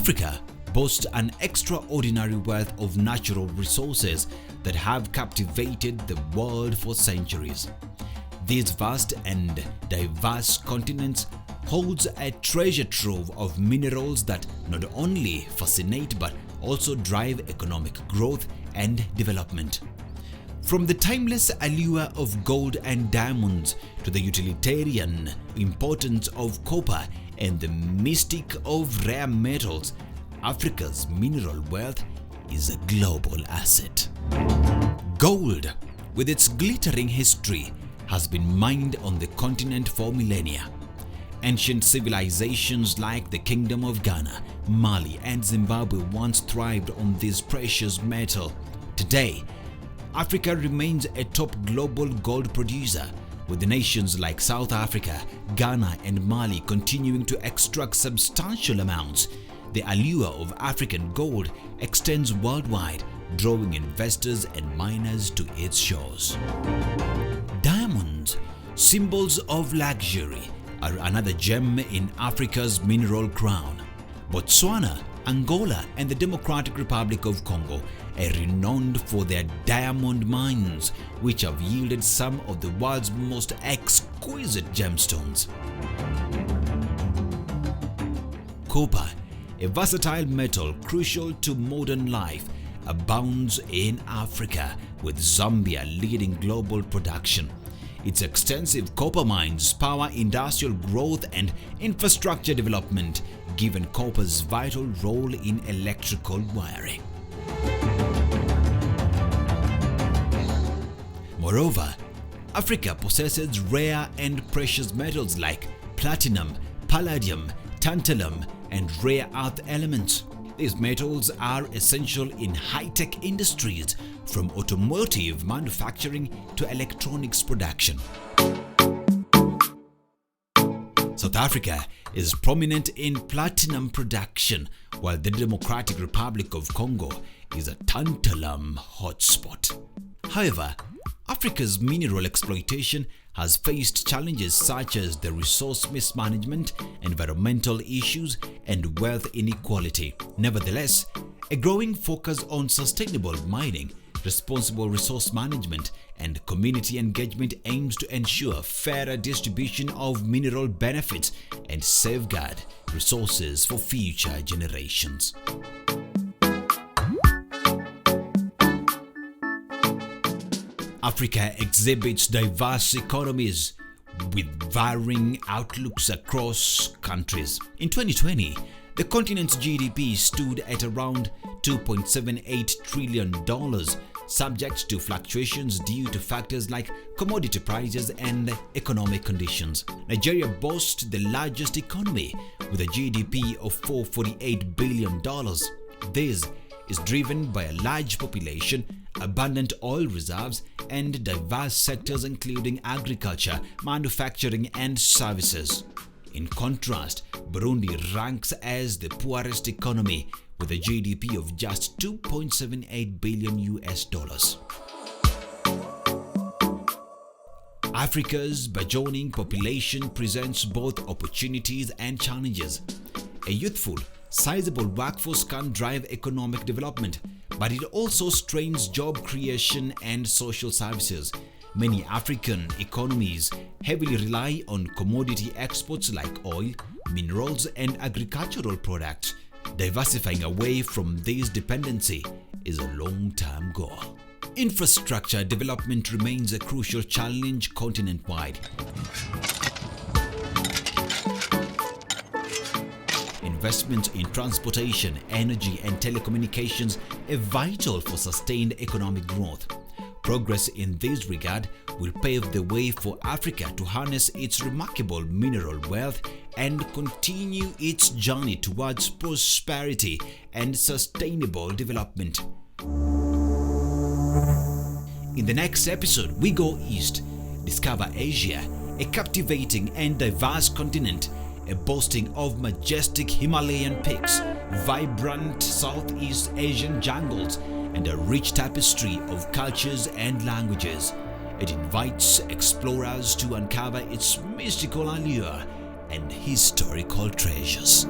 Africa boasts an extraordinary wealth of natural resources that have captivated the world for centuries. This vast and diverse continent holds a treasure trove of minerals that not only fascinate but also drive economic growth and development. From the timeless allure of gold and diamonds to the utilitarian importance of copper and the mystic of rare metals, Africa's mineral wealth is a global asset. Gold, with its glittering history, has been mined on the continent for millennia. Ancient civilizations like the Kingdom of Ghana, Mali, and Zimbabwe once thrived on this precious metal. Today, Africa remains a top global gold producer, with nations like South Africa, Ghana, and Mali continuing to extract substantial amounts. The allure of African gold extends worldwide, drawing investors and miners to its shores. Diamonds, symbols of luxury, are another gem in Africa's mineral crown. Botswana, Angola, and the Democratic Republic of Congo are renowned for their diamond mines, which have yielded some of the world's most exquisite gemstones. Copper, a versatile metal crucial to modern life, abounds in Africa, with Zambia leading global production. Its extensive copper mines power industrial growth and infrastructure development, given copper's vital role in electrical wiring. Moreover, Africa possesses rare and precious metals like platinum, palladium, tantalum, and rare earth elements. These metals are essential in high-tech industries, from automotive manufacturing to electronics production. South Africa is prominent in platinum production, while the Democratic Republic of Congo is a tantalum hotspot. However, Africa's mineral exploitation has faced challenges such as the resource mismanagement, environmental issues, and wealth inequality. Nevertheless, a growing focus on sustainable mining, responsible resource management, and community engagement aims to ensure fairer distribution of mineral benefits and safeguard resources for future generations. Africa exhibits diverse economies with varying outlooks across countries. In 2020, the continent's GDP stood at around $2.78 trillion, subject to fluctuations due to factors like commodity prices and economic conditions. Nigeria boasts the largest economy with a GDP of $448 billion. This is driven by a large population, abundant oil reserves, and diverse sectors including agriculture, manufacturing, and services. In contrast, Burundi ranks as the poorest economy with a GDP of just $2.78 billion. Africa's burgeoning population presents both opportunities and challenges. A youthful, sizable workforce can drive economic development, but it also strains job creation and social services. Many African economies heavily rely on commodity exports like oil, minerals, and agricultural products. Diversifying away from this dependency is a long-term goal. Infrastructure development remains a crucial challenge continent-wide. Investments in transportation, energy, and telecommunications are vital for sustained economic growth. Progress in this regard will pave the way for Africa to harness its remarkable mineral wealth and continue its journey towards prosperity and sustainable development. In the next episode, we go east, discover Asia, a captivating and diverse continent, boasting of majestic Himalayan peaks, vibrant Southeast Asian jungles, and a rich tapestry of cultures and languages. It invites explorers to uncover its mystical allure and historical treasures.